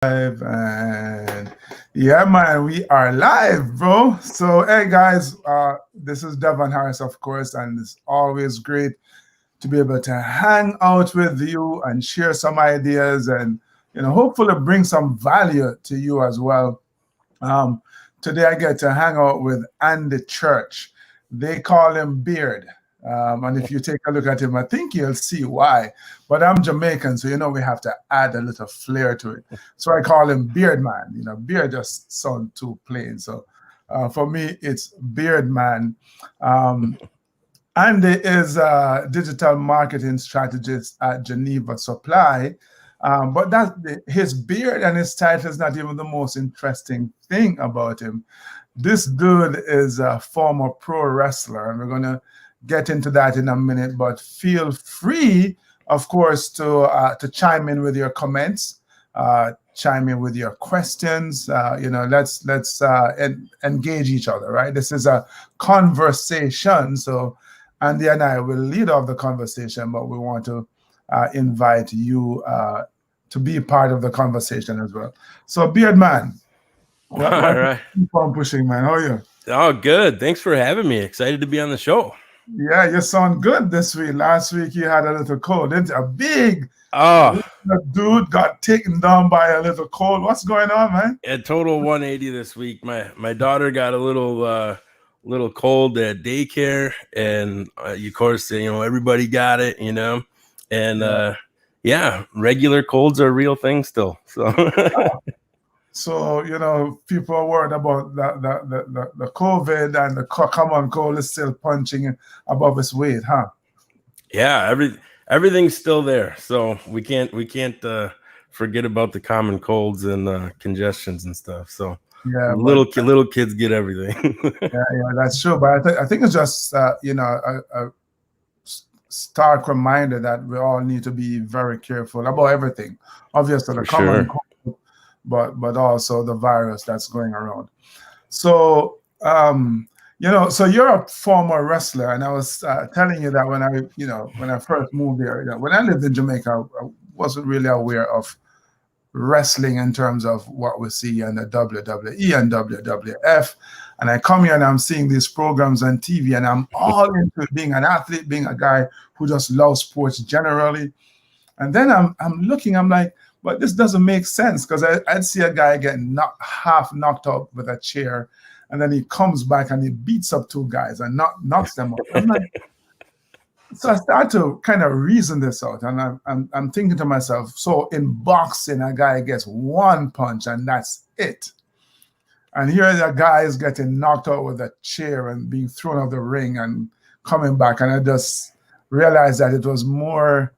Live and yeah, man, we are live, bro. So, hey guys, this is Devon Harris, of course, and it's always great to be able to hang out with you and share some ideas and hopefully bring some value to you as well. Um, Today I get to hang out with Andy Church. They call him Beard. And if you take a look at him, I think you'll see why. But I'm Jamaican, so we have to add a little flair to it. So I call him Beard Man. Beard just sounds too plain. So for me, it's Beard Man. Um, Andy is a digital marketing strategist at Geneva Supply. But his beard and his title is not even the most interesting thing about him. This dude is a former pro wrestler, and we're going to get into that in a minute. But feel free, of course, to chime in with your comments, chime in with your questions. Let's engage each other, right? This is a conversation, so Andy and I will lead off the conversation, but we want to invite you to be part of the conversation as well. So, Beard Man, All right. keep on pushing, man. How are you? Oh, good. Thanks for having me. Excited to be on the show. Yeah, you sound good this week. Last week you had a little cold, didn't you? A big Oh, dude got taken down by a little cold. What's going on, man? a total 180 this week. My daughter got a little cold at daycare, and of course, everybody got it, and yeah, regular colds are a real thing still. So So, people are worried about the COVID, and the common cold is still punching above its weight, huh? yeah, everything's still there. So we can't forget about the common colds and congestions and stuff. So Yeah, but little kids get everything. yeah, that's true. But I think it's just a stark reminder that we all need to be very careful about everything. Obviously, the For common sure. cold, but also the virus that's going around. So, so you're a former wrestler, and I was telling you that when I first moved there, when I lived in Jamaica, I wasn't really aware of wrestling in terms of what we see in the WWE and WWF. And I come here and I'm seeing these programs on TV, and I'm all into being an athlete, being a guy who just loves sports generally. And then I'm looking, I'm like, but this doesn't make sense, because I'd see a guy get half knocked out with a chair, and then he comes back and he beats up two guys and knocks them up. I'm like, so I start to kind of reason this out, and I'm thinking to myself, so in boxing, a guy gets one punch and that's it. And here the guy is getting knocked out with a chair and being thrown out the ring and coming back. And I just realized that it was more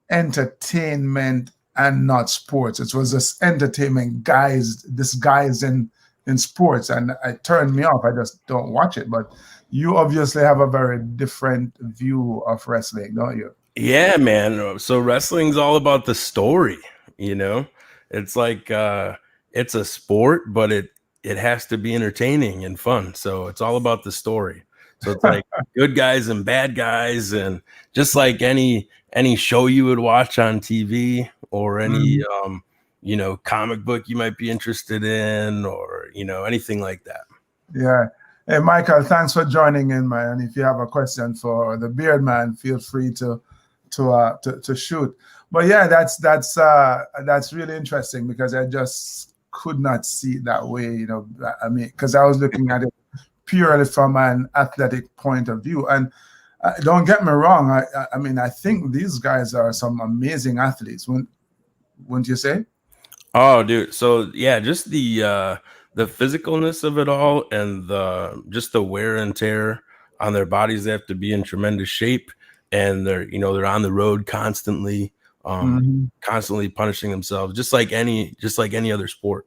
entertainment and not sports. It was this entertainment disguised in sports, and it turned me off. I just don't watch it. But you obviously have a very different view of wrestling, don't you? Yeah, man. So wrestling's all about the story, you know? It's like it's a sport, but it has to be entertaining and fun. So it's all about the story. So it's like good guys and bad guys, and just like any show you would watch on TV, or any Mhm. comic book you might be interested in, or anything like that. Yeah. Hey, Michael, thanks for joining in, man. If you have a question for the Beard Man, feel free to shoot. But yeah, that's really interesting, because I just could not see it that way. I mean, because I was looking at it purely from an athletic point of view. And don't get me wrong. I mean, I think these guys are some amazing athletes. Wouldn't you say? Oh, dude. So yeah, just the physicalness of it all, and the wear and tear on their bodies. They have to be in tremendous shape, and they're on the road constantly, Mhm. constantly punishing themselves, just like any other sport.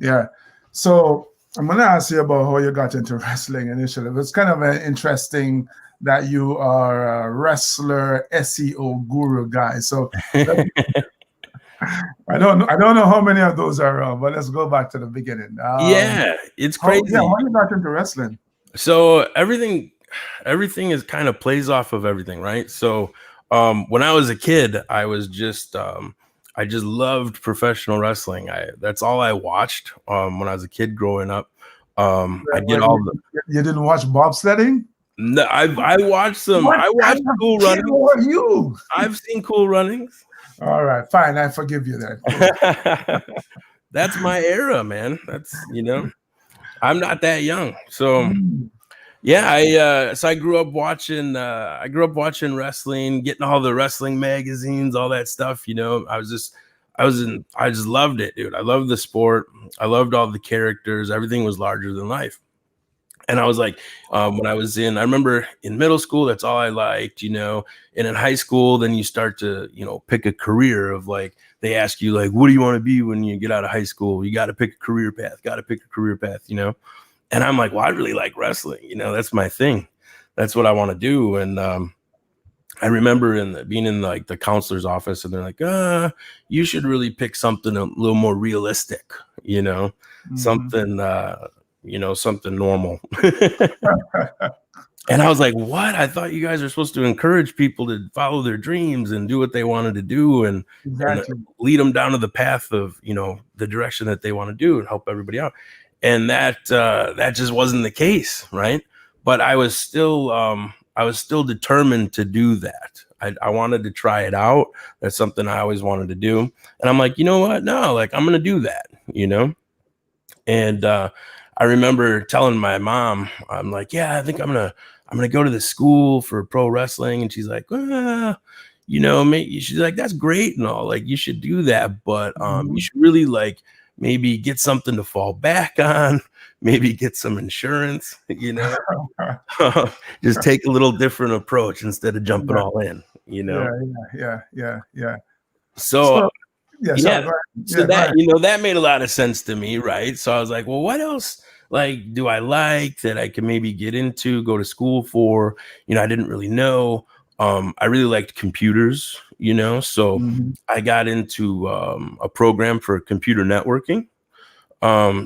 Yeah. So I'm going to ask you about how you got into wrestling initially. It's kind of interesting that you are a wrestler, SEO guru guy. So I don't know how many of those are around, but let's go back to the beginning. Yeah, it's How crazy. you got into wrestling? So everything is kind of plays off of everything, right? So when I was a kid, I I just loved professional wrestling. That's all I watched when I was a kid growing up. I did all the. You didn't watch bobsledding? No, I watched some. What I watched kind of Cool kid Runnings. were you? I've seen Cool Runnings. All right, fine. I forgive you then. That's my era, man. That's, I'm not that young. So yeah, I grew up watching wrestling, getting all the wrestling magazines, all that stuff. I just loved it, dude. I loved the sport. I loved all the characters. Everything was larger than life. And I was like, when I remember in middle school, that's all I liked, and in high school, then you start to, pick a career of like, they ask you like, what do you want to be when you get out of high school? You got to pick a career path, And I'm like, well, I really like wrestling. That's my thing. That's what I want to do. And I remember being in like the counselor's office, and they're like, you should really pick something a little more realistic, something, something normal. And I was like, what? I thought you guys are supposed to encourage people to follow their dreams and do what they wanted to do and lead them down to the path of, the direction that they want to do and help everybody out. And that just wasn't the case. Right. But I was still determined to do that. I wanted to try it out. That's something I always wanted to do. And I'm like, you know what? No, like I'm going to do that, And I remember telling my mom, I'm like, yeah, I think I'm gonna go to the school for pro wrestling. And she's like, she's like, that's great and all, like you should do that, but you should really like maybe get something to fall back on, maybe get some insurance, just take a little different approach instead of jumping all in, Yeah. So that that made a lot of sense to me, right? So I was like, well, what else like do I like that I can maybe get into, go to school for? I didn't really know. I really liked computers, so I got into a program for computer networking.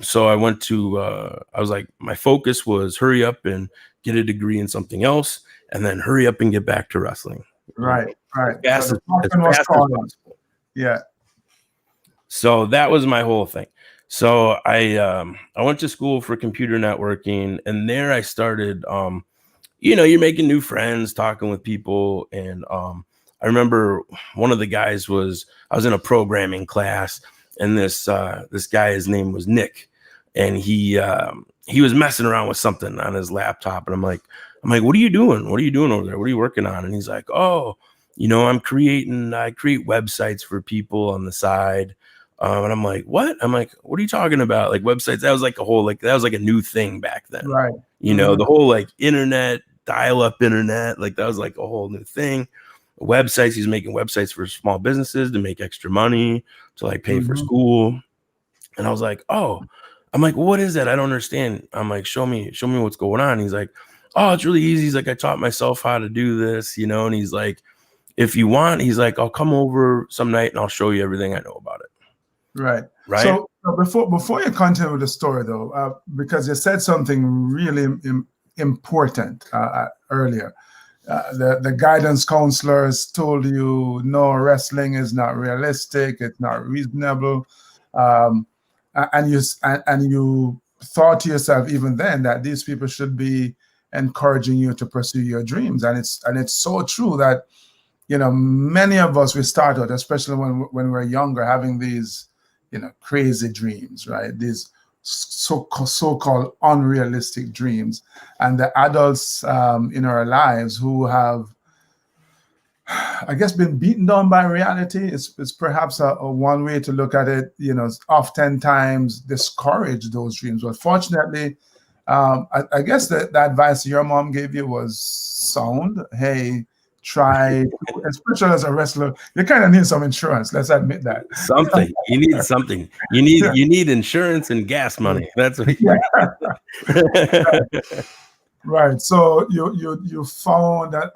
So I went to I was like, my focus was hurry up and get a degree in something else, and then hurry up and get back to wrestling. Right. As fast as possible. Yeah. So that was my whole thing. So I went to school for computer networking, and there I started, you're making new friends, talking with people. And I remember one of the guys I was in a programming class, and this guy, his name was Nick, and he was messing around with something on his laptop. And I'm like, what are you doing? What are you doing over there? What are you working on? And he's like, oh, I create websites for people on the side. And I'm like, what? I'm like, what are you talking about? Like websites? That was like that was like a new thing back then. Right. The whole like internet, dial-up internet, like that was like a whole new thing. Websites, he's making websites for small businesses to make extra money, to like pay for school. And I was like, oh, I'm like, what is that? I don't understand. I'm like, show me what's going on. He's like, oh, it's really easy. He's like, I taught myself how to do this, and he's like, if you want, he's like, I'll come over some night and I'll show you everything I know about it. Right. Right. So before you continue with the story, though, because you said something really important earlier, the guidance counselors told you, no, wrestling is not realistic, it's not reasonable, and you thought to yourself even then that these people should be encouraging you to pursue your dreams, and it's so true that many of us, we start out, especially when we're younger, having these crazy dreams, right? These so-called unrealistic dreams. And the adults in our lives who have, I guess, been beaten down by reality is perhaps a one way to look at it, oftentimes discourage those dreams. But fortunately, I guess the advice your mom gave you was sound. Hey, try, especially as a wrestler, you kind of need some insurance. Let's admit that. Something. You need something. You need insurance and gas money. That's what Right. So you found that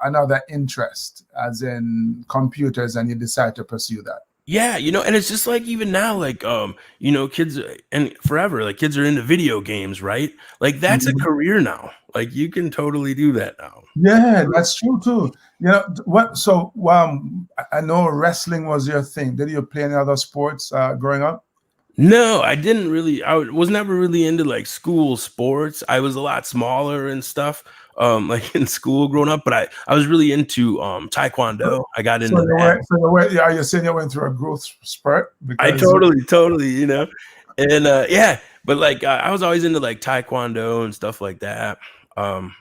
another interest, as in computers, and you decide to pursue that. Yeah, and it's just like even now, like kids, and forever, like kids are into video games, right? Like that's a career now. Like you can totally do that now. Yeah, that's true too. You know what? So, I know wrestling was your thing. Did you play any other sports growing up? No, I didn't really. Was never really into like school sports. I was a lot smaller and stuff, like in school growing up. But I was really into taekwondo. I got So into you that. were, so you were, yeah, you're saying you went through a growth spurt I because totally, and yeah. But like I was always into like taekwondo and stuff like that. Um,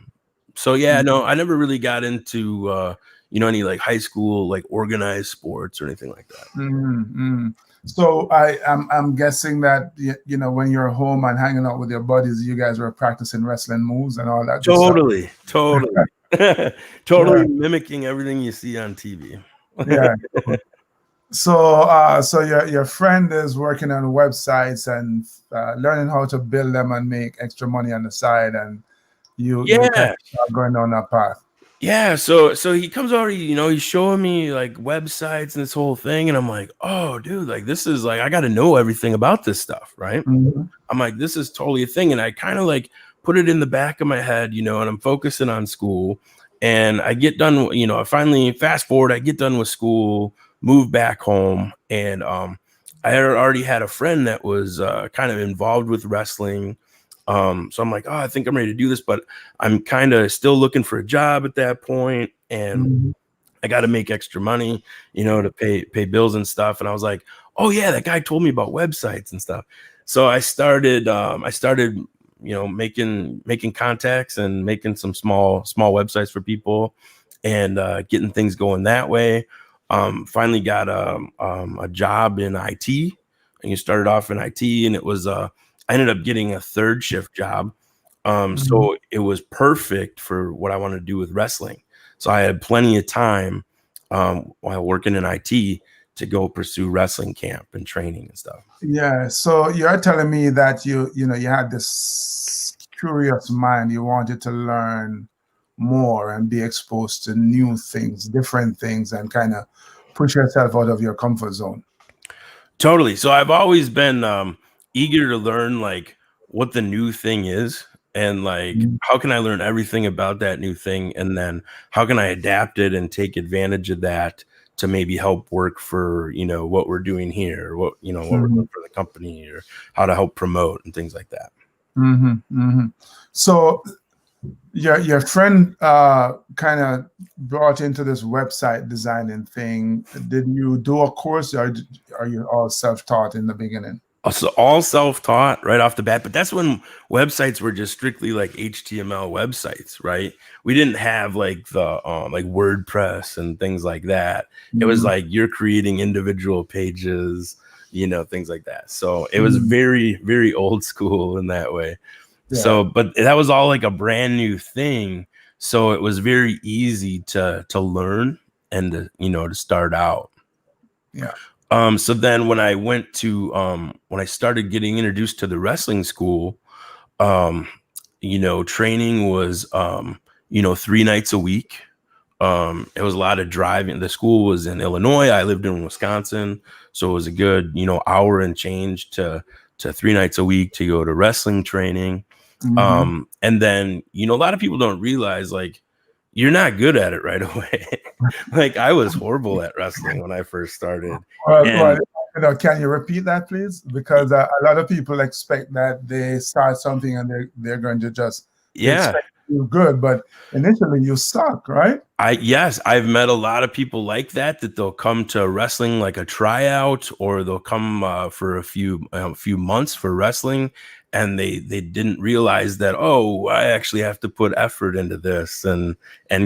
so yeah, no, I never really got into any like high school like organized sports or anything like that. mm. So I'm guessing that you know when you're home and hanging out with your buddies, you guys were practicing wrestling moves and all that good stuff. Totally, Yeah, totally mimicking everything you see on TV. yeah. So so your friend is working on websites and learning how to build them and make extra money on the side, and you kind Yeah, of start going down that path. yeah. So he comes over, he's showing me like websites and this whole thing, and I'm like, oh, dude, like this is like I got to know everything about this stuff, right? Mhm. I'm like, this is totally a thing. And I kind of like put it in the back of my head, and I'm focusing on school. And I get done, I finally fast forward, I get done with school, move back home. And I had already had a friend that was kind of involved with wrestling. So I'm like, oh, I think I'm ready to do this, but I'm kind of still looking for a job at that point. And Mhm. I got to make extra money, to pay bills and stuff. And I was like, oh yeah, that guy told me about websites and stuff. So I started, making contacts and making some small websites for people and getting things going that way. Finally got a job in IT, and you started off in IT, and it was I ended up getting a third shift job. Mhm. So it was perfect for what I wanted to do with wrestling. So I had plenty of time while working in IT to go pursue wrestling camp and training and stuff. Yeah. So you're telling me that you know you had this curious mind. You wanted to learn more and be exposed to new things, different things, and kind of push yourself out of your comfort zone. Totally. So I've always been eager to learn like what the new thing is and like Mhm. how can I learn everything about that new thing and then how can I adapt it and take advantage of that to maybe help work for, what we're doing here, what we're Mhm. doing for the company or how to help promote and things like that. Mhm. Mhm. So your friend kind of brought into this website designing thing. Did you do a course, or are you all self-taught in the beginning? So all self-taught right off the bat, but that's when websites were just strictly like HTML websites, right? We didn't have like the like WordPress and things like that. It was Mhm. like you're creating individual pages, things like that. So it was Mhm. very, very old school in that way. Yeah. So, but that was all like a brand new thing. So it was very easy to learn and to start out. Yeah. So then when I started getting introduced to the wrestling school, um, training was 3 nights a week. It was a lot of driving. The school was in Illinois. I lived in Wisconsin, so it was a good, hour and change to 3 nights a week to go to wrestling training. Mhm. And then, a lot of people don't realize like you're not good at it right away. Like I was horrible at wrestling when I first started. Well, And can you repeat that, please? Because a lot of people expect that they start something and they're going to just they yeah, expect to do good, but initially you suck, right? yes, I've met a lot of people like that they'll come to wrestling like a tryout, or they'll come for a few months for wrestling, and they didn't realize that oh, I actually have to put effort into this and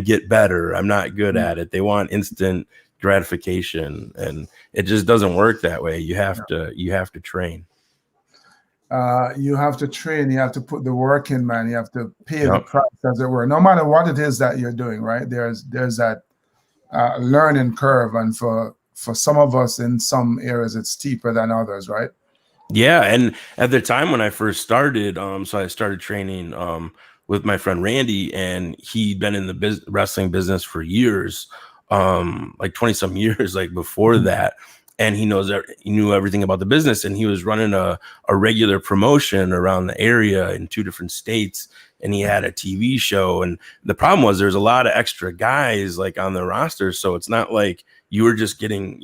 get better. I'm not good Mm. at it. They want instant gratification, and it just doesn't work that way. You have to train. You have to train, you have to put the work in, man. You have to pay the Yep. price, as it were. No matter what it is that you're doing, right? There's that learning curve, and for some of us in some areas, it's steeper than others, right? Yeah, and at the time when I first started, so I started training with my friend Randy, and he'd been in the wrestling business for years, like 20 some years, like before that. and he knew everything about the business, and he was running a regular promotion around the area in 2 different states, and he had a TV show. And the problem was there's a lot of extra guys like on the roster, so it's not like you were just getting,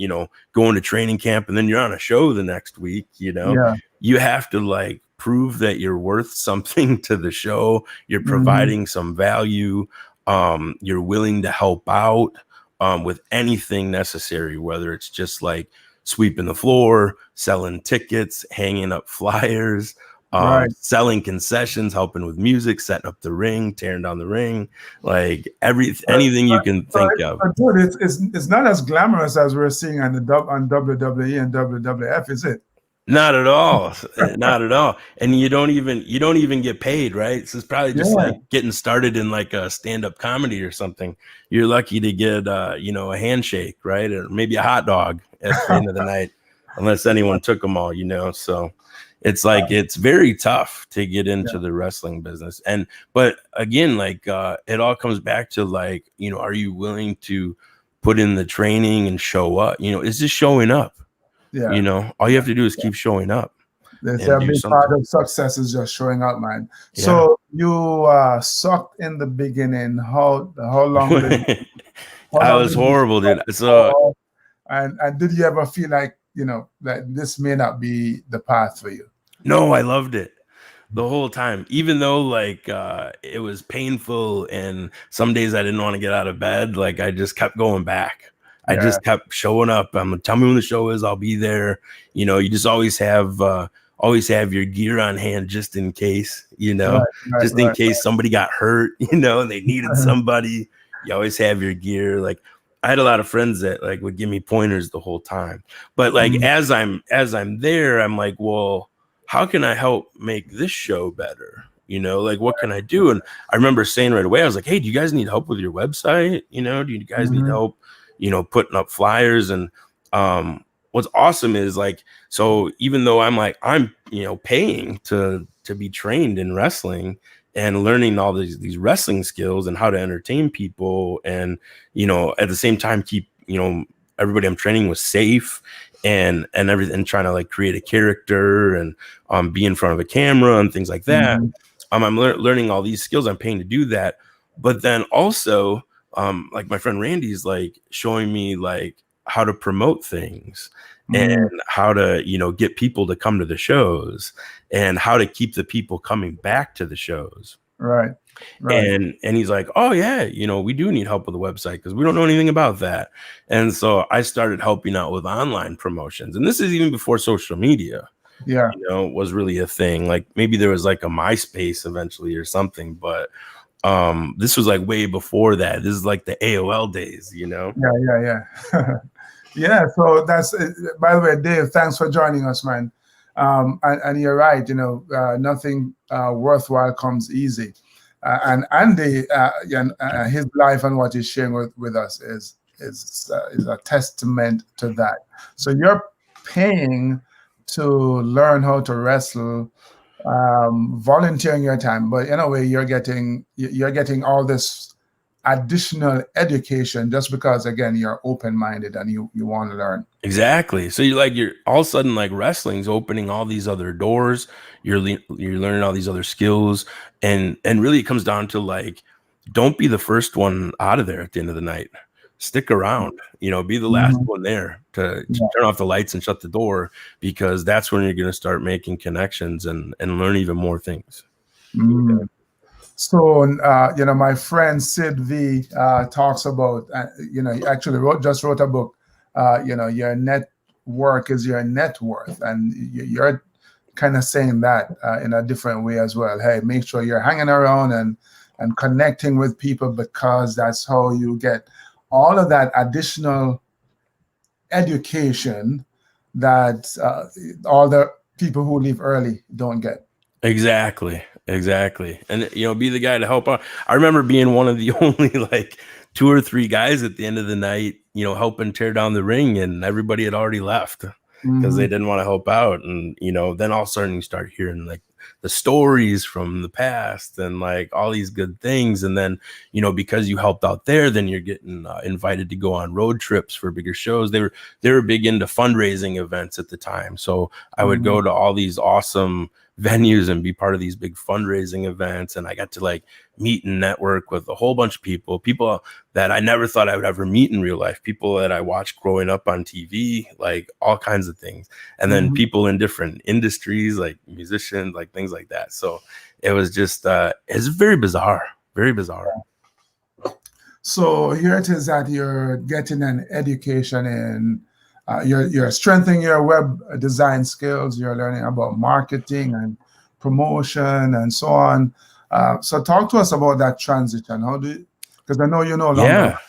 going to training camp and then you're on a show the next week. Yeah. You have to like prove that you're worth something to the show, you're providing some value, you're willing to help out with anything necessary, whether it's just like sweeping the floor, selling tickets, hanging up flyers, selling concessions, helping with music, setting up the ring, tearing down the ring, like anything you can think of. Dude, it's not as glamorous as we're seeing on WWE and WWF, is it? Not at all. Not at all. And you don't even get paid, right? So it's probably just like getting started in like a stand-up comedy or something. You're lucky to get a handshake, right? Or maybe a hot dog at the end of the night, unless anyone took them all, so it's like it's very tough to get into the wrestling business. But again, like it all comes back to like, are you willing to put in the training and show up? Is this showing up? Yeah. All you have to do is keep showing up. There's a big part of success is just showing up, man. Yeah. So you sucked in the beginning. How long did it, I was horrible, dude. So and did you ever feel like, that this may not be the path for you? No, I loved it the whole time, even though like it was painful and some days I didn't want to get out of bed. Like I just kept going back. I just kept showing up. Tell me when the show is, I'll be there. You just always have your gear on hand just in case, just in case somebody got hurt, and they needed somebody. You always have your gear. Like I had a lot of friends that like would give me pointers the whole time. But like as I'm there, I'm like, well, how can I help make this show better? Like what can I do? And I remember saying right away, I was like, hey, do you guys need help with your website? Do you guys need help? Putting up flyers. And what's awesome is like, so even though I'm paying to be trained in wrestling and learning all these wrestling skills and how to entertain people, and at the same time keep everybody I'm training was safe and everything, trying to like create a character and be in front of a camera and things like that. I'm learning all these skills. I'm paying to do that, but then also like my friend Randy's like showing me like how to promote things and how to, get people to come to the shows and how to keep the people coming back to the shows. Right. And he's like, oh yeah, we do need help with the website because we don't know anything about that. And so I started helping out with online promotions. And this is even before social media. Yeah. Was really a thing. Like maybe there was like a MySpace eventually or something, but this was like way before that. This is like the AOL days, Yeah. Yeah. So that's, by the way, Dave, thanks for joining us, man. And you're right, nothing worthwhile comes easy. And Andy, his life and what he's sharing with us is a testament to that. So you're paying to learn how to wrestle, volunteering your time, but in a way you're getting all this additional education just because, again, you're open-minded and you want to learn. Exactly. So you're all of a sudden like wrestling's opening all these other doors. You're learning all these other skills, and really it comes down to like, don't be the first one out of there at the end of the night. Stick around, be the last one there to turn off the lights and shut the door, because that's when you're going to start making connections and learn even more things. So, my friend Sid V talks about, he actually wrote a book, your network is your net worth. And you're kind of saying that in a different way as well. Hey, make sure you're hanging around and connecting with people, because that's how you get all of that additional education that all the people who leave early don't get. Exactly. And, be the guy to help out. I remember being one of the only like 2 or 3 guys at the end of the night, helping tear down the ring, and everybody had already left because they didn't want to help out. And, then all of a sudden you start hearing like the stories from the past and like all these good things. And then, you know, because you helped out there, then you're getting invited to go on road trips for bigger shows. They were big into fundraising events at the time, so I would go to all these awesome venues and be part of these big fundraising events. And I got to like meet and network with a whole bunch of people that I never thought I would ever meet in real life, people that I watched growing up on TV, like all kinds of things. And then people in different industries, like musicians, like things like that. So it was just, it's very bizarre, very bizarre. So here it is that you're getting an education in, you're strengthening your web design skills. You're learning about marketing and promotion and so on. So talk to us about that transition. How do you, because I know you no longer.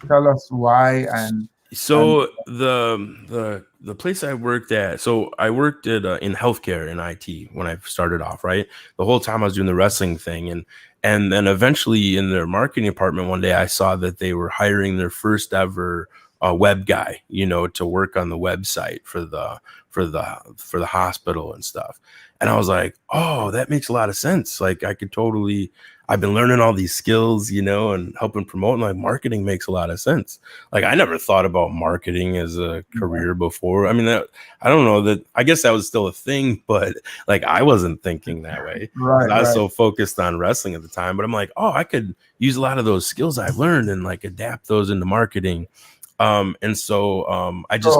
Tell us why. And so the place I worked at, so I worked at in healthcare in IT when I started off, right? The whole time I was doing the wrestling thing, and then eventually in their marketing department one day I saw that they were hiring their first ever web guy, you know, to work on the website for the hospital and stuff. And I was like, oh, that makes a lot of sense. Like I've been learning all these skills, you know, and helping promote, and like marketing makes a lot of sense. Like I never thought about marketing as a career before. I mean, I don't know that, I guess that was still a thing, but like I wasn't thinking that way. Right, I was so focused on wrestling at the time, but I'm like, oh, I could use a lot of those skills I've learned and like adapt those into marketing. And so I just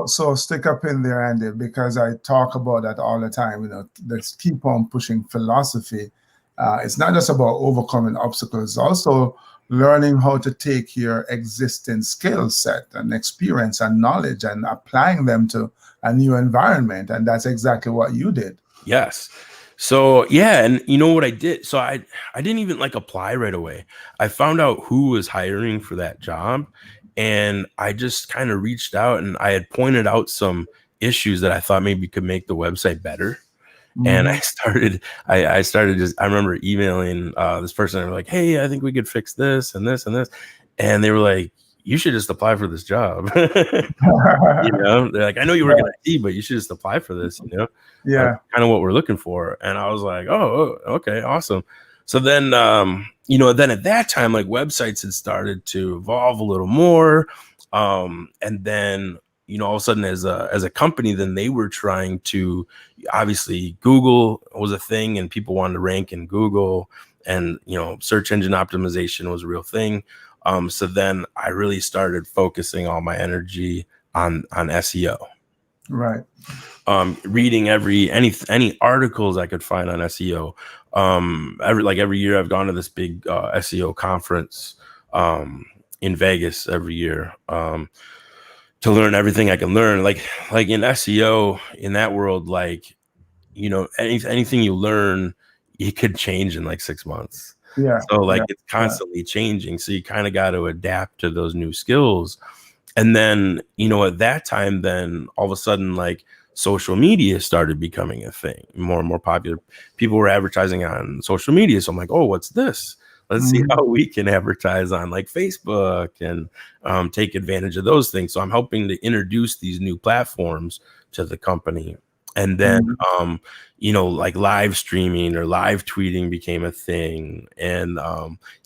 so stick up in there, Andy, because I talk about that all the time. You know, let's keep on pushing philosophy. It's not just about overcoming obstacles, it's also learning how to take your existing skill set and experience and knowledge and applying them to a new environment. And that's exactly what you did. Yes. So yeah, and you know what I did? So I didn't even like apply right away. I found out who was hiring for that job, and I just kind of reached out, and I had pointed out some issues that I thought maybe could make the website better. And I started just, I remember emailing this person, and like, hey, I think we could fix this and this and this. And they were like, you should just apply for this job. You know, they're like, I know you work in IT, but you should just apply for this, you know? Yeah. Kind of what we're looking for. And I was like, oh, okay, awesome. So then, you know, then at that time, like websites had started to evolve a little more. And then, you know, all of a sudden as a company, then they were trying to, obviously Google was a thing and people wanted to rank in Google, and, you know, search engine optimization was a real thing. So then I really started focusing all my energy on SEO. Right. Reading any articles I could find on SEO. Every year I've gone to this big SEO conference in Vegas every year to learn everything I can learn. Like in SEO, in that world, like, you know, anything you learn, it could change in like 6 months. Yeah. So like it's constantly changing. So you kind of got to adapt to those new skills. And then, you know, at that time, then all of a sudden, like social media started becoming a thing, more and more popular. People were advertising on social media. So I'm like, oh, what's this? Let's see how we can advertise on like Facebook and take advantage of those things. So I'm helping to introduce these new platforms to the company. And then, you know, like live streaming or live tweeting became a thing. And, you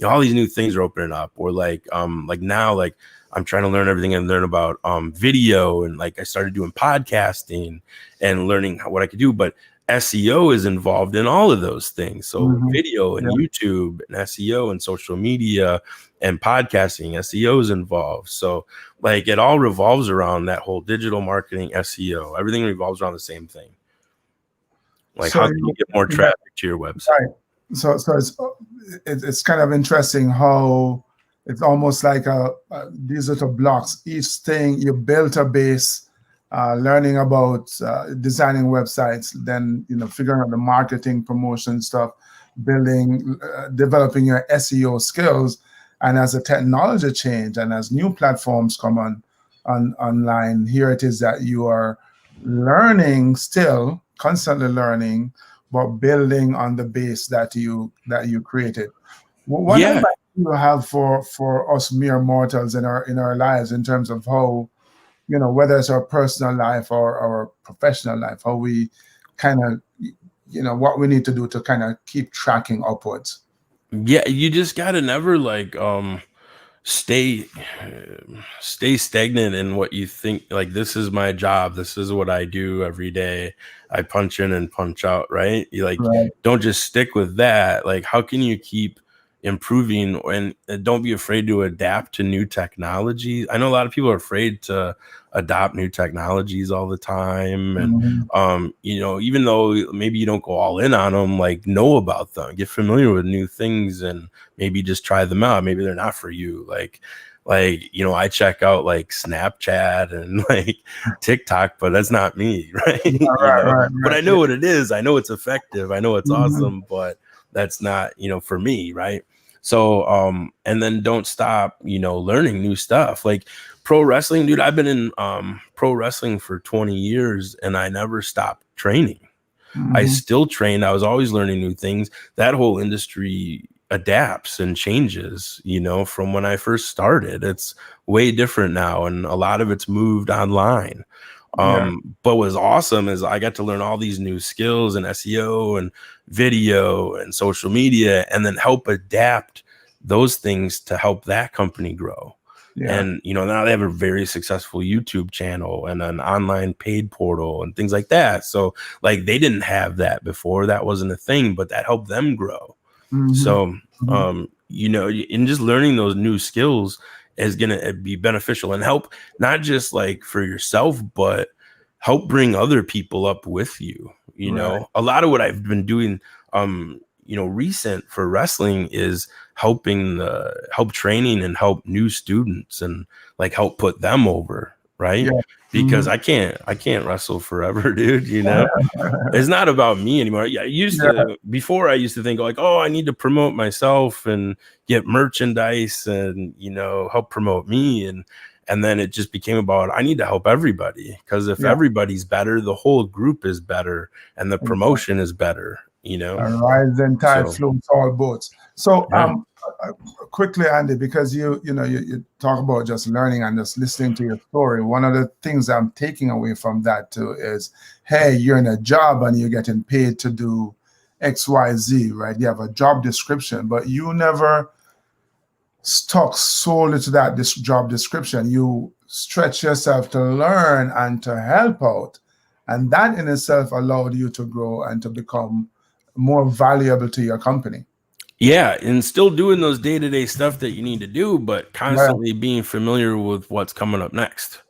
know, all these new things are opening up. Or like now, like I'm trying to learn everything and learn about video. And like I started doing podcasting and learning what I could do. But SEO is involved in all of those things. So video and YouTube and SEO and social media and podcasting, SEO is involved. So like it all revolves around that whole digital marketing, SEO. Everything revolves around the same thing. Like how can you get more traffic to your website? Right. So it's kind of interesting how it's almost like these little blocks. Each thing you built a base. Learning about designing websites, then, you know, figuring out the marketing, promotion stuff, building, developing your SEO skills. And as the technology change and as new platforms come online, here it is that you are learning, still constantly learning, but building on the base that you created. What advice do you have for us mere mortals in our lives in terms of how, you know, whether it's our personal life or our professional life, how we kind of what we need to do to kind of keep tracking upwards? Yeah, you just gotta never like stay stay stagnant in what you think. Like, this is my job, this is what I do every day, I punch in and punch out, right? You like, Right. don't just stick with that. Like, how can you keep improving? And don't be afraid to adapt to new technology. I know a lot of people are afraid to adopt new technologies all the time, and Mhm. even though maybe you don't go all in on them, like, know about them, get familiar with new things, and maybe just try them out. Maybe they're not for you. I check out like Snapchat and like TikTok, but that's not me, right? But I know what it is. I know it's effective. I know it's Mhm. awesome, but that's not, for me, right? So, and then don't stop, learning new stuff. Like pro wrestling, dude, I've been in pro wrestling for 20 years and I never stopped training. I Mhm. still trained. I was always learning new things. That whole industry adapts and changes, from when I first started. It's way different now, and a lot of it's moved online. Yeah. But what's awesome is I got to learn all these new skills in SEO and video and social media, and then help adapt those things to help that company grow. Yeah. And now they have a very successful YouTube channel and an online paid portal and things like that. So like, they didn't have that before. That wasn't a thing, but that helped them grow. Mhm. So, Mhm. in just learning those new skills is going to be beneficial and help not just like for yourself, but help bring other people up with you. Right. A lot of what I've been doing, recent for wrestling is help training and help new students and like help put them over. Right. Yeah. Because Mhm. I can't wrestle forever, dude. It's not about me anymore. Yeah, Yeah. before I used to think like, oh, I need to promote myself and get merchandise and, help promote me. And then it just became about, I need to help everybody, because if Yeah. everybody's better, the whole group is better and the Exactly. promotion is better. A rising tide So, floats all boats. So, yeah. uh, quickly, Andy, because you talk about just learning and just listening to your story. One of the things I'm taking away from that too is, hey, you're in a job and you're getting paid to do X, Y, Z, right? You have a job description, but you never stuck solely to that this job description. You stretch yourself to learn and to help out. And that in itself allowed you to grow and to become more valuable to your company. Yeah, and still doing those day-to-day stuff that you need to do, but Right. constantly being familiar with what's coming up next.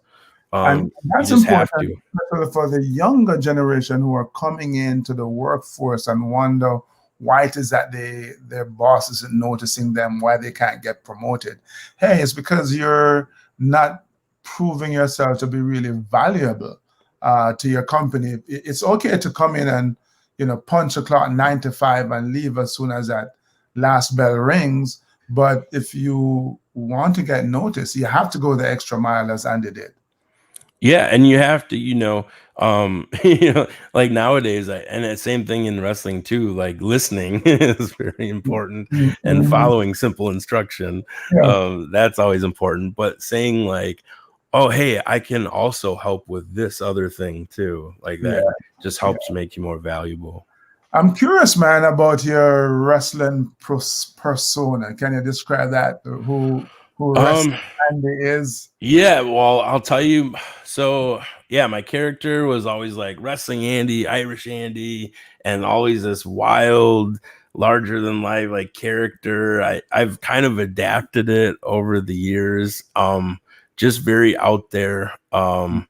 And You that's just have important, to. especially for the younger generation who are coming into the workforce and wonder why it is that their boss isn't noticing them, why they can't get promoted. Hey, it's because you're not proving yourself to be really valuable to your company. It's okay to come in and punch a clock 9 to 5 and leave as soon as that last bell rings. But if you want to get noticed, you have to go the extra mile, as Andy did. Yeah, and you have to, like nowadays, and the same thing in wrestling too. Like, listening is very important, and Mhm. following simple instruction, Yeah, that's always important. But saying like, "Oh, hey, I can also help with this other thing too," like that yeah, just yeah. helps make you more valuable. I'm curious, man, about your wrestling persona. Can you describe that? Who Um, Wrestling Andy is? Yeah, well, I'll tell you. So, yeah, my character was always like wrestling Andy, Irish Andy, and always this wild, larger than life like character. I've kind of adapted it over the years. Just very out there. A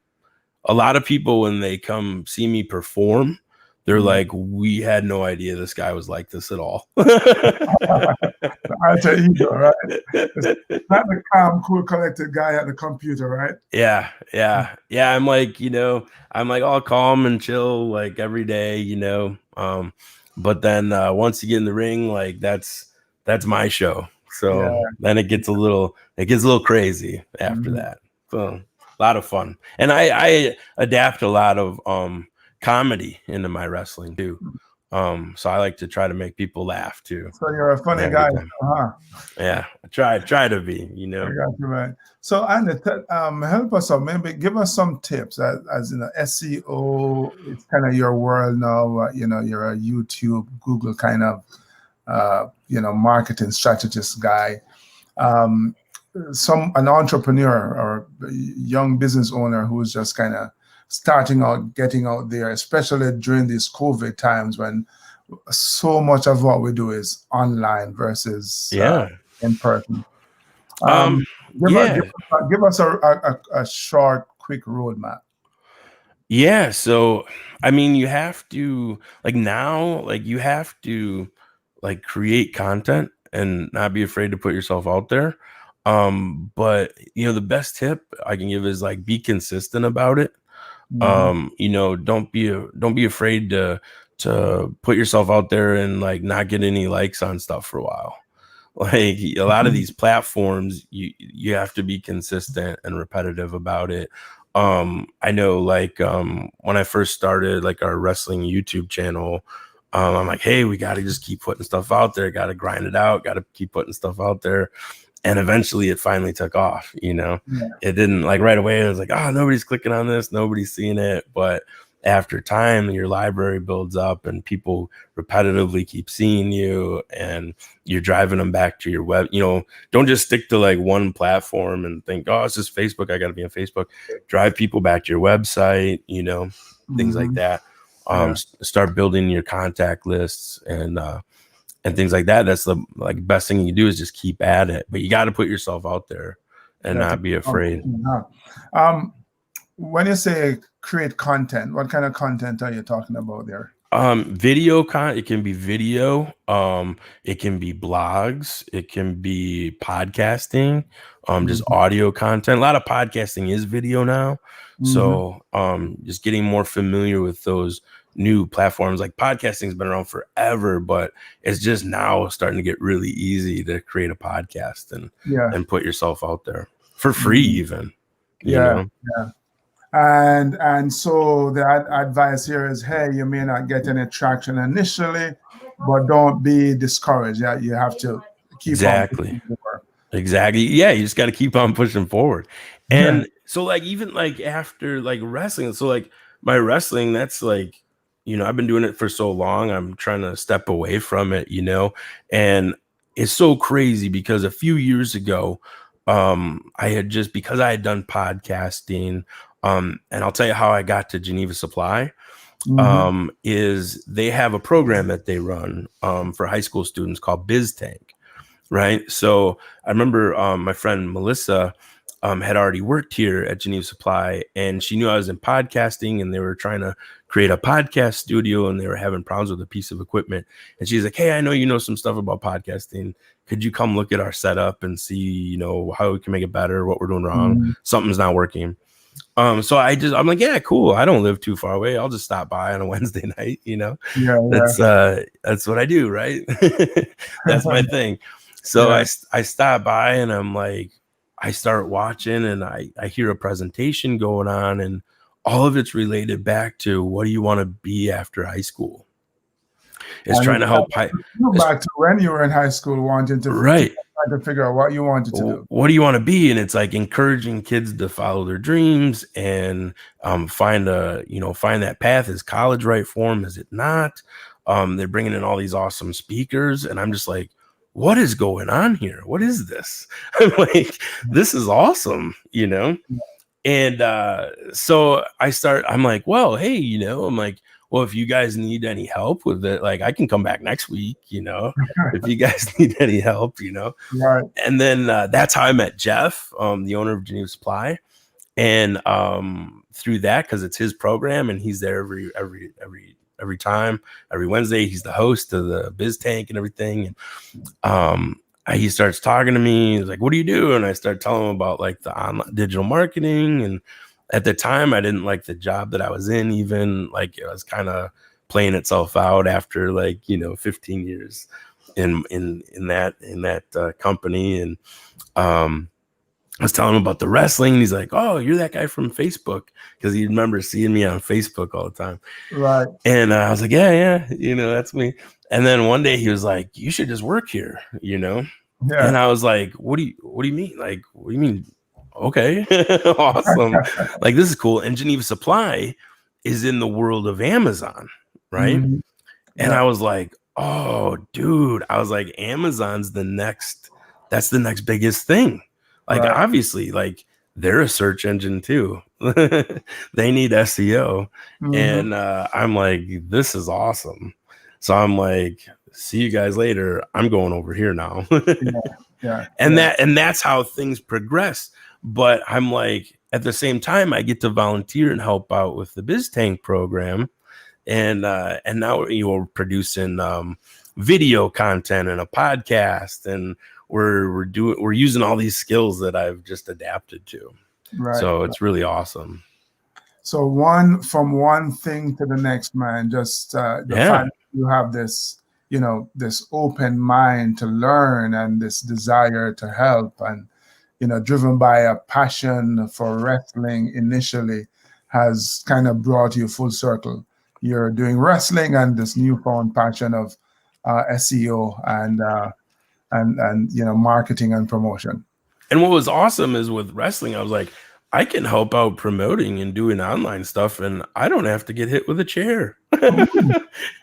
lot of people when they come see me perform, they're Yeah. like, "We had no idea this guy was like this at all." The alter ego, right? It's not the calm, cool, collected guy at the computer, right? Yeah, yeah, yeah. I'm like all calm and chill like every day. But then once you get in the ring, like that's my show. So Yeah. then it gets a little crazy after Mhm. that. So a lot of fun. And I adapt a lot of comedy into my wrestling too. So I like to try to make people laugh too So you're a and funny have a guy, good time. huh? Yeah, I try to be, I got you, man. So, Andy, help us out. Maybe give us some tips as you know, SEO. It's kind of your world now. You're a YouTube, Google kind of, marketing strategist guy. Um, an entrepreneur or a young business owner who's just kind of starting out, getting out there, especially during these COVID times when so much of what we do is online versus Yeah. in person. Um, yeah. Give us a short, quick roadmap. Yeah. So, I mean, you have to like now, like you have to like create content and not be afraid to put yourself out there. But the best tip I can give is like be consistent about it. Mhm. Don't be afraid to put yourself out there and like not get any likes on stuff for a while. Like a lot of these platforms, you have to be consistent and repetitive about it. I know like when I first started like our wrestling YouTube channel, I'm like, hey, we got to just keep putting stuff out there, got to grind it out, got to keep putting stuff out there. And eventually it finally took off. Yeah. It didn't like right away. It was like, oh, nobody's clicking on this, nobody's seeing it. But after time, your library builds up and people repetitively keep seeing you and you're driving them back to your web. Don't just stick to like one platform and think, oh, it's just Facebook, I got to be on Facebook. Drive people back to your website, things like Mhm. that. Yeah. Start building your contact lists and things like that. That's the like best thing you can do is just keep at it. But you got to put yourself out there and That's not be afraid. when you say create content, what kind of content are you talking about there? Video content, it can be video, it can be blogs, it can be podcasting, just Mhm. audio content. A lot of podcasting is video now. Mhm. So just getting more familiar with those new platforms. Like podcasting's been around forever, but it's just now starting to get really easy to create a podcast Yeah. and put yourself out there for free Mhm. even, you Yeah. know. Yeah. And so the advice here is, hey, you may not get any traction initially, but don't be discouraged. Yeah, you have to keep on Exactly. pushing forward. Exactly. Yeah, you just got to keep on pushing forward. Yeah. And so like even like after like wrestling, so like my wrestling, that's like, I've been doing it for so long. I'm trying to step away from it, and it's so crazy because a few years ago, I had just because I had done podcasting, and I'll tell you how I got to Geneva Supply. Mhm. Is they have a program that they run for high school students called BizTank. Right. So I remember my friend Melissa had already worked here at Geneva Supply and she knew I was in podcasting and they were trying to create a podcast studio and they were having problems with a piece of equipment. And she's like, hey, I know you know some stuff about podcasting. Could you come look at our setup and see, how we can make it better, what we're doing wrong? Mhm. Something's not working. So I'm like, yeah, cool. I don't live too far away. I'll just stop by on a Wednesday night. Yeah. That's what I do, right? That's my thing. So Yeah. I stop by and I'm like, I start watching and I hear a presentation going on and all of it's related back to what do you want to be after high school? It's And trying it's to help back to when you were in high school, wanting to right. try to figure out what you wanted to do. What do you want to be? And it's like encouraging kids to follow their dreams and find that path. Is college right for them? Is it not? They're bringing in all these awesome speakers and I'm just like, what is going on here? What is this? I'm like, this is awesome. And so I'm like, well, hey, I'm like, well, if you guys need any help with it, like I can come back next week, if you guys need any help. Right. And then that's how I met Jeff, the owner of Geneva Supply. And through that, because it's his program and he's there every time, every Wednesday, he's the host of the Biz Tank and everything. And he starts talking to me. He's like, what do you do? And I start telling him about like the online digital marketing. And at the time, I didn't like the job that I was in, even like it was kind of playing itself out after 15 years in that company. And I was telling him about the wrestling, and he's like, "Oh, you're that guy from Facebook," because he remembers seeing me on Facebook all the time. Right. And I was like, "Yeah, that's me." And then one day he was like, "You should just work here," Yeah. And I was like, "What do you mean? Like, what do you mean? Okay, awesome. Like, this is cool." And Geneva Supply is in the world of Amazon, right? Mhm. And Yeah. I was like, "Oh, dude," I was like, "Amazon's that's the next biggest thing." Like, Right. obviously, like, they're a search engine too. They need SEO. Mhm. And I'm like, "This is awesome." So I'm like, "See you guys later. I'm going over here now." Yeah. Yeah. and Yeah. that's how things progress. But I'm like, at the same time, I get to volunteer and help out with the BizTank program, and now we're producing video content and a podcast, and we're using all these skills that I've just adapted to. Right. So it's really awesome. So from one thing to the next, man. Just the fact that you have this, this open mind to learn and this desire to help, and driven by a passion for wrestling initially, has kind of brought you full circle. You're doing wrestling and this newfound passion of SEO and marketing and promotion. And what was awesome is with wrestling, I was like, I can help out promoting and doing online stuff, and I don't have to get hit with a chair.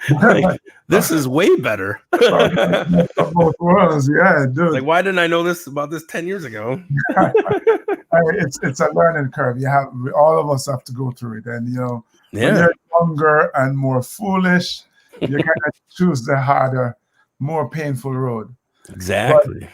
Like, this is way better. Both worlds, yeah, dude. Like, why didn't I know about this 10 years ago? It's a learning curve. All of us have to go through it, and when you're younger and more foolish, you kind of choose the harder, more painful road. Exactly.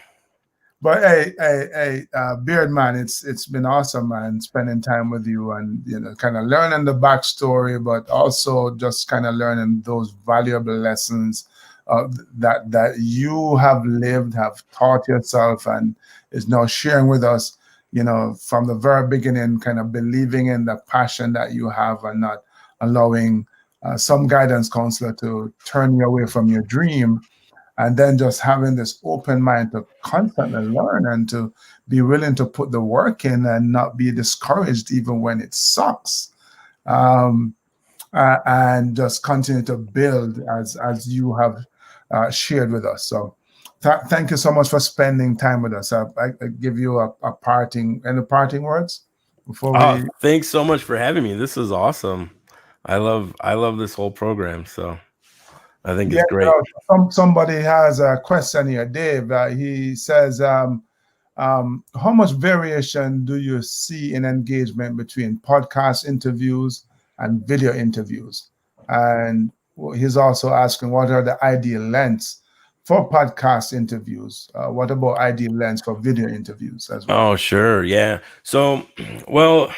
But hey, Beard man, it's been awesome, man, spending time with you, and kind of learning the backstory, but also just kind of learning those valuable lessons that you have lived, have taught yourself, and is now sharing with us. From the very beginning, kind of believing in the passion that you have, and not allowing some guidance counselor to turn you away from your dream. And then just having this open mind to constantly learn and to be willing to put the work in and not be discouraged even when it sucks, and just continue to build as you have shared with us. So thank you so much for spending time with us. I give you a parting words before we. Thanks so much for having me. This is awesome. I love this whole program. So I think it's great. Somebody has a question here, Dave. He says, how much variation do you see in engagement between podcast interviews and video interviews? And he's also asking, what are the ideal lengths for podcast interviews? What about ideal lengths for video interviews as well? Oh, sure. Yeah. So, well,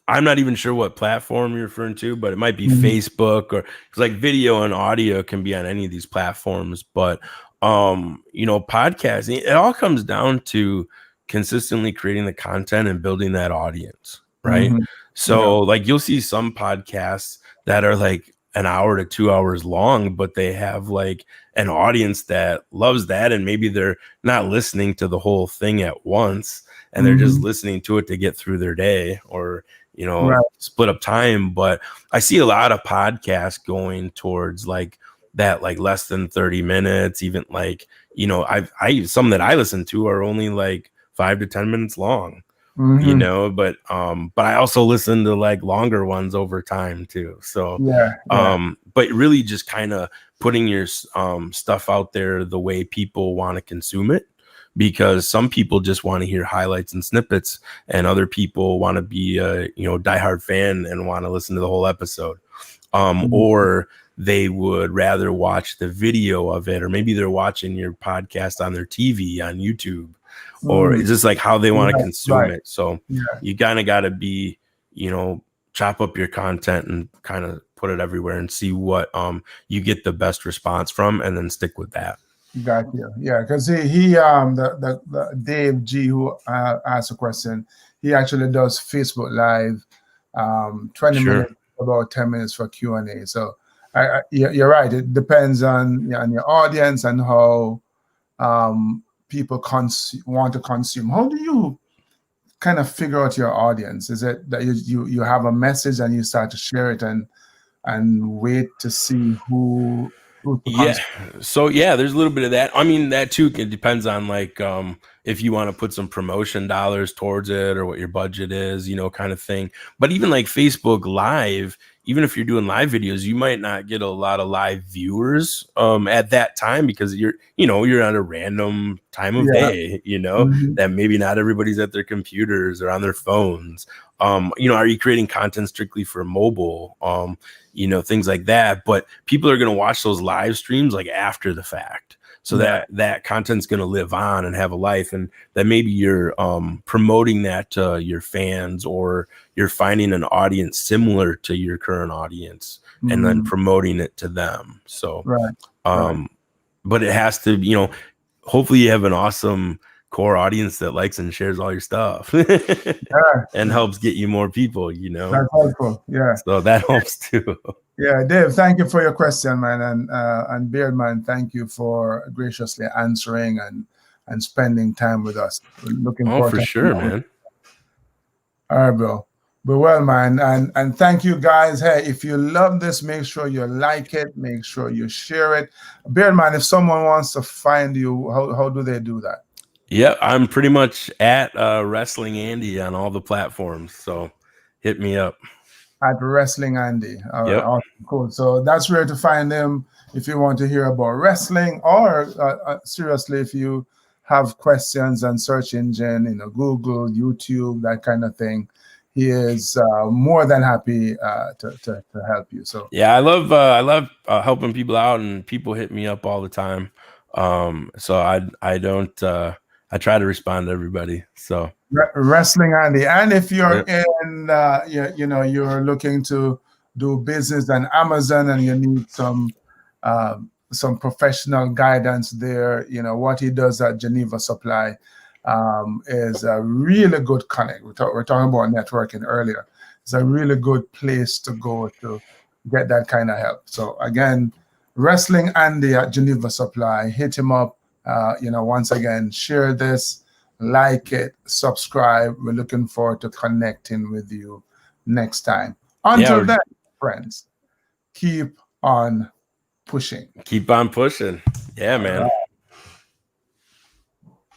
I'm not even sure what platform you're referring to, but it might be Facebook, or it's like video and audio can be on any of these platforms. But podcasting, it all comes down to consistently creating the content and building that audience, right? So like, you'll see some podcasts that are like an hour to 2 hours long, but they have like an audience that loves that, and maybe they're not listening to the whole thing at once, and they're just listening to it to get through their day, or split up time. But I see a lot of podcasts going towards like that, like less than 30 minutes, even like, some that I listen to are only like 5 to 10 minutes long, but I also listen to like longer ones over time too. So, but really just kind of putting your stuff out there the way people want to consume it. Because some people just want to hear highlights and snippets, and other people want to be a diehard fan and want to listen to the whole episode, or they would rather watch the video of it, or maybe they're watching your podcast on their TV on YouTube, or it's just like how they want to consume it. So you kind of got to be, chop up your content and kind of put it everywhere and see what you get the best response from, and then stick with that. Got you. Yeah, because he the Dave G, who asked a question, he actually does Facebook Live, 20 minutes, about 10 minutes for Q&A. So you're right. It depends on your audience and how people want to consume? How do you kind of figure out your audience? Is it that you have a message and you start to share it and wait to see who to Yeah. consume? So yeah, there's a little bit of that. I mean, that too, it depends on like if you want to put some promotion dollars towards it or what your budget is, kind of thing. But even like Facebook Live, even if you're doing live videos, you might not get a lot of live viewers at that time because you're at a random time of Yeah. day, Mhm. that maybe not everybody's at their computers or on their phones. Are you creating content strictly for mobile? Things like that. But people are going to watch those live streams like after the fact. So that content's going to live on and have a life. And that maybe you're promoting that to your fans, or you're finding an audience similar to your current audience and then promoting it to them. So, Right. but it has to, hopefully you have an awesome core audience that likes and shares all your stuff Yeah. and helps get you more people, That's helpful. Yeah. so that helps too. Yeah, Dave, thank you for your question, man, and Beardman, thank you for graciously answering and spending time with us. We're looking Oh, forward for to sure, man. All right, bro. But well, man, and thank you guys. Hey, if you love this, make sure you like it, make sure you share it. Beardman, if someone wants to find you, how do they do that? Yeah, I'm pretty much at Wrestling Andy on all the platforms. So hit me up. At Wrestling Andy. All right, Yep. awesome, cool. So that's where to find him if you want to hear about wrestling, or seriously, if you have questions on search engine, Google, YouTube, that kind of thing. He is more than happy to help you. So Yeah, I love helping people out, and people hit me up all the time. So I try to respond to everybody. So Wrestling Andy, and if you're in, you're looking to do business on Amazon and you need some professional guidance there, what he does at Geneva Supply is a really good connect. We're talking about networking earlier. It's a really good place to go to get that kind of help. So again, Wrestling Andy at Geneva Supply, hit him up. Once again, share this, like it, subscribe. We're looking forward to connecting with you next time. Until then, friends, keep on pushing. Keep on pushing. Yeah, man.